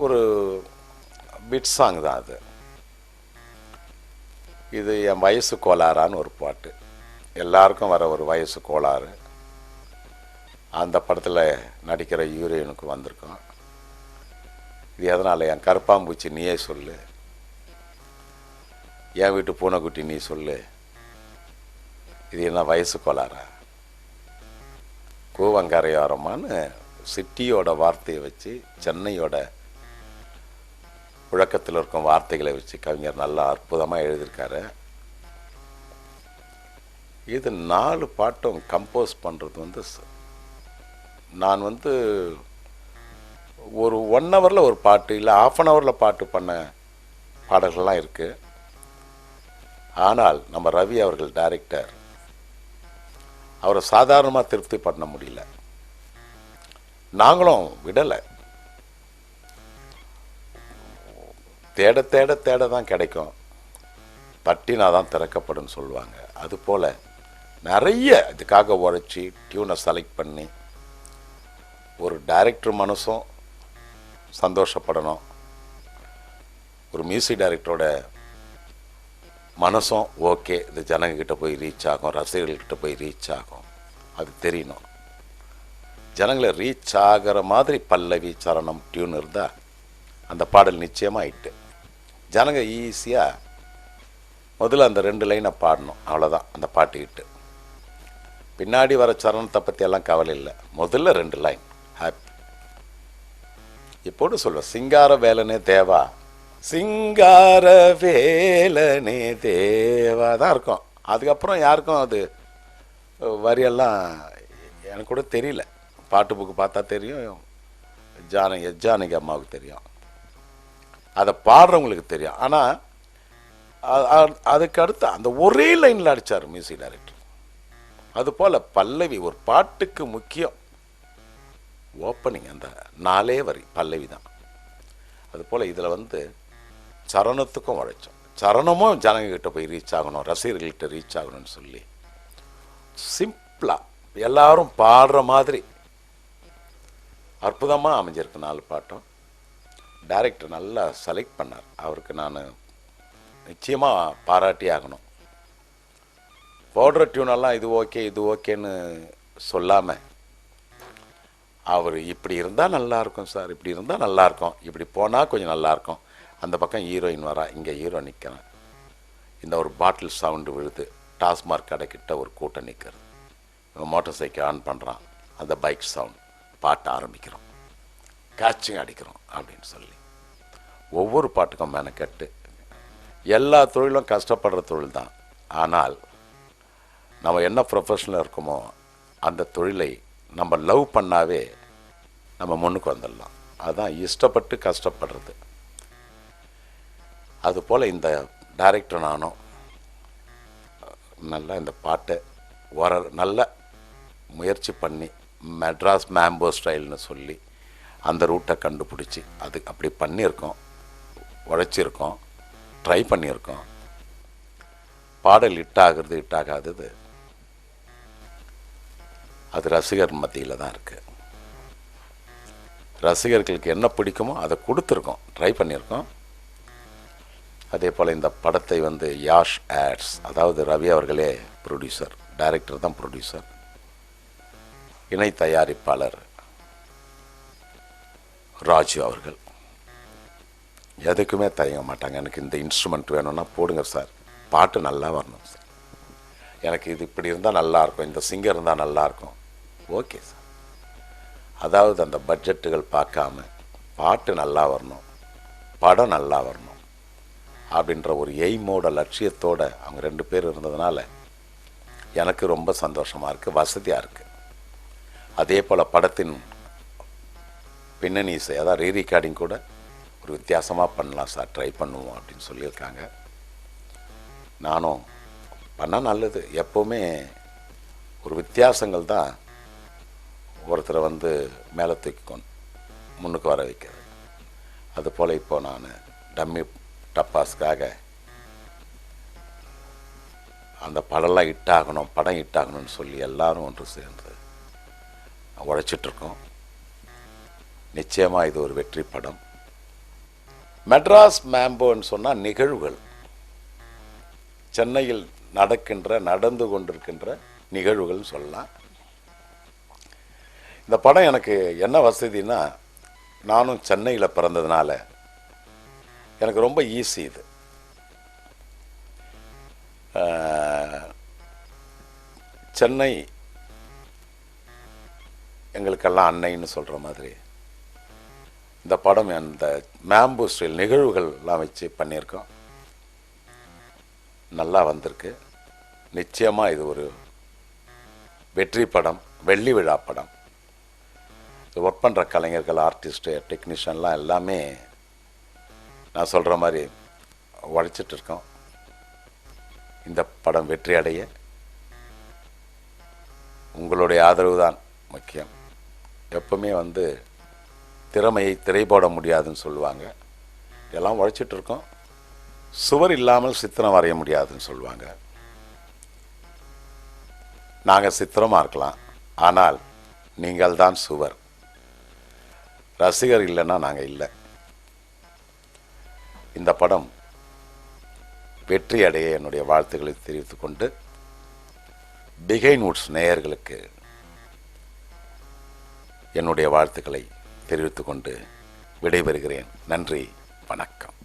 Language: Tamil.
ஒரு பிட் சாங் தான் அது. இது என் வயசு கோளாறான்னு ஒரு பாட்டு. எல்லாருக்கும் வர ஒரு வயசு கோளாறு அந்த படத்தில் நடிக்கிற ஹீரோயினுக்கு வந்திருக்கோம். இது எதனால், என் கருப்பாம்பூச்சி நீயே சொல்லு, என் வீட்டு பூனைக்குட்டி நீ சொல்லு, இது என்ன வயசு கோளாறா? கூவங்கரையோரமான்னு சிட்டியோட வார்த்தையை வச்சு, சென்னையோட புழக்கத்தில் இருக்கும் வார்த்தைகளை வச்சு கவிஞர் நல்லா அற்புதமாக எழுதியிருக்காரு. இது 4 பாட்டும் கம்போஸ் பண்ணுறது நான் ஒரு 1 ஹவரில் ஒரு பாட்டு இல்லை ½ அன் ஹவரில் பாட்டு பண்ண பாடல்கள்லாம் இருக்குது. ஆனால் நம்ம ரவி அவர்கள் டைரக்டர், அவரை சாதாரணமாக திருப்தி பண்ண முடியல. நாங்களும் விடலை. தேட தேட தேட தான் கிடைக்கும், தட்டினா தான் திறக்கப்படும் சொல்லுவாங்க. அதுபோல் நிறைய இதுக்காக உழைச்சி டியூனை செலக்ட் பண்ணி, ஒரு டைரக்டர் மனசும் சந்தோஷப்படணும், ஒரு மியூசிக் டைரக்டரோட மனசும் ஓகே, இது ஜனங்கக்கிட்ட போய் ரீச் ஆகும், ரசிகர்கள்கிட்ட போய் ரீச் ஆகும், அது தெரியணும். ஜனங்களை ரீச் ஆகிற மாதிரி பல்லவி சரணம் டியூன் இருந்தால் அந்த பாடல் நிச்சயமாக ஆயிட்டு. ஜனங்க ஈஸியாக முதல்ல அந்த 2 லைனை பாடணும், அவ்வளோதான் அந்த பாட்டு ஹிட்டு. பின்னாடி வர சரணத்தை பற்றியெல்லாம் கவலை இல்லை, முதல்ல 2 லைன் ஹாப்பி. இப்போது சொல்லுவேன், சிங்கார வேலனே தேவா, சிங்கார வேலனே தேவா தான் இருக்கும். அதுக்கப்புறம் யாருக்கும் அது வரியெல்லாம் எனக்கு கூட தெரியல. பாட்டு புக்கு பார்த்தா தெரியும், ஜானகி அம்மாவுக்கு தெரியும், அதை பாடுறவங்களுக்கு தெரியும். ஆனால் அதுக்கு அடுத்து அந்த ஒரே லைனில் அடித்தார் மியூசிக் டைரக்டர். அதுபோல் பல்லவி ஒரு பாட்டுக்கு முக்கியம். ஓப்பனிங் அந்த 4 வரி பல்லவி தான். அதுபோல் இதில் சரணத்துக்கும் உழைச்சோம். சரணமும் ஜனங்கக்கிட்ட போய் ரீச் ஆகணும், ரசிகர்கள்கிட்ட ரீச் ஆகணும்னு சொல்லி சிம்பிளாக எல்லாரும் பாடுற மாதிரி அற்புதமாக அமைஞ்சிருக்கு 4 பாட்டும். டைரக்டர் நல்லா செலக்ட் பண்ணார். அவருக்கு நான் நிச்சயமாக பாராட்டி ஆகணும். போடுற டியூனெல்லாம் இது ஓகே இது ஓகேன்னு சொல்லாமல், அவர் இப்படி இருந்தால் நல்லாயிருக்கும் சார், இப்படி இருந்தால் நல்லாயிருக்கும், இப்படி போனால் கொஞ்சம் நல்லாயிருக்கும், அந்த பக்கம் ஹீரோயின் வரா, இங்கே ஹீரோ நிற்கிறேன், இந்த ஒரு பாட்டில் சவுண்டு விழுது, டாஸ்மார்க் கடைக்கிட்ட ஒரு கூட்டம் நிற்கிறது, மோட்டார் சைக்கிள் ஆன் பண்ணுறான், அந்த பைக் சவுண்ட், பாட்டு ஆரம்பிக்கிறோம், கேட்சிங் அடிக்கிறோம் அப்படின்னு சொல்லி ஒவ்வொரு பாட்டுக்கும் மெனக்கட்டு. எல்லா தொழிலும் கஷ்டப்படுற தொழில் தான். ஆனால் நம்ம என்ன ப்ரொஃபஷனில் இருக்கோமோ அந்த தொழிலை நம்ம லவ் பண்ணாவே நம்ம முன்னுக்கு வந்துடலாம். அதுதான் இஷ்டப்பட்டு கஷ்டப்படுறது. அதுபோல் இந்த டைரக்டர் நானும் நல்லா இந்த பாட்டை நல்ல முயற்சி பண்ணி மெட்ராஸ் மேம்போ ஸ்டைல்னு சொல்லி அந்த ரூட்டை கண்டுபிடிச்சி அது அப்படி பண்ணியிருக்கோம், உழைச்சிருக்கோம், ட்ரை பண்ணியிருக்கோம். பாடல் ஹிட்டாகிறது ஹிட்டாகாதது அது ரசிகர் மத்தியில் தான் இருக்குது. ரசிகர்களுக்கு என்ன பிடிக்குமோ அதை கொடுத்துருக்கோம், ட்ரை பண்ணியிருக்கோம். அதே போல் இந்த படத்தை யாஷ் ஆட்ஸ், அதாவது ரவி அவர்களே ப்ரொடியூசர், டைரக்டர் தான் ப்ரொடியூசர், இணை தயாரிப்பாளர் ராஜு அவர்கள் எதுக்குமே தயங்க மாட்டாங்க. எனக்கு இந்த இன்ஸ்ட்ருமெண்ட் வேணும்னா போடுங்க சார், பாட்டு நல்லா வரணும் சார், எனக்கு இது இப்படி இருந்தால் நல்லாயிருக்கும், இந்த சிங்கர் இருந்தால் நல்லாயிருக்கும், ஓகே சார். அதாவது அந்த பட்ஜெட்டுகள் பார்க்காம பாட்டு நல்லா வரணும், படம் நல்லா வரணும் அப்படின்ற ஒரு எய்மோட லட்சியத்தோடு அவங்க 2 பேர் இருந்ததுனால எனக்கு ரொம்ப சந்தோஷமாக இருக்குது, வசதியாக இருக்குது. அதே போல் படத்தின் பின்னணி இசை, அதாவது ரீரிகார்டிங் கூட ஒரு வித்தியாசமாக பண்ணலாம் சார், ட்ரை பண்ணுவோம் அப்படின்னு சொல்லியிருக்காங்க. நானும் பண்ணால் நல்லது. எப்போவுமே ஒரு வித்தியாசங்கள் தான் ஒருத்தரை மேலே தூக்கிக்கொண்டு முன்னுக்கு வர வைக்கிறது. அதுபோல் இப்போது நான் டம்மி டப்பாஸ்க்காக அந்த படம்லாம் ஹிட்டாகணும், படம் ஹிட்டாகணும்னு சொல்லி எல்லாரும் ஒன்று சேர்ந்து உழைச்சிட்ருக்கோம். நிச்சயமாக இது ஒரு வெற்றி படம். மெட்ராஸ் மேம்போன்னு சொன்னால் நிகழ்வுகள், சென்னையில் நடந்து கொண்டிருக்கின்ற நிகழ்வுகள் சொல்லலாம். இந்த படம் எனக்கு என்ன வசதினா, நானும் சென்னையில் பிறந்ததுனால எனக்கு ரொம்ப ஈஸி இது. சென்னை எங்களுக்கெல்லாம் அன்னைன்னு சொல்கிற மாதிரி இந்த படம் அந்த மேம்பு ஸ்டைல் நிகழ்வுகள்லாம் வச்சு பண்ணியிருக்கோம். நல்லா வந்திருக்கு. நிச்சயமாக இது ஒரு வெற்றி படம், வெள்ளி விழா படம். ஒர்க் பண்ணுற கலைஞர்கள், ஆர்டிஸ்ட்டு, டெக்னீஷியன்லாம் எல்லாமே நான் சொல்கிற மாதிரி உழைச்சிட்டு இருக்கோம். இந்த படம் வெற்றி அடைய உங்களுடைய ஆதரவு தான் முக்கியம். எப்பவுமே திறமையை திரைப்பட முடியாதுன்னு சொல்லுவாங்க. எல்லாம் உழைச்சிட்டு இருக்கோம். சுவர் இல்லாமல் சித்திரம் வரைய முடியாதுன்னு சொல்லுவாங்க. நாங்கள் சித்திரமாக இருக்கலாம், ஆனால் நீங்கள் தான் சுவர். ரசிகர் இல்லைன்னா நாங்கள் இல்லை. இந்த படம் வெற்றி அடைய என்னுடைய வாழ்த்துக்களை தெரிவித்துக் கொண்டு, பிகைன் வுட்ஸ் நேயர்களுக்கு என்னுடைய வாழ்த்துக்களை தெரிவித்துக் கொண்டு விடைபெறுகிறேன். நன்றி, வணக்கம்.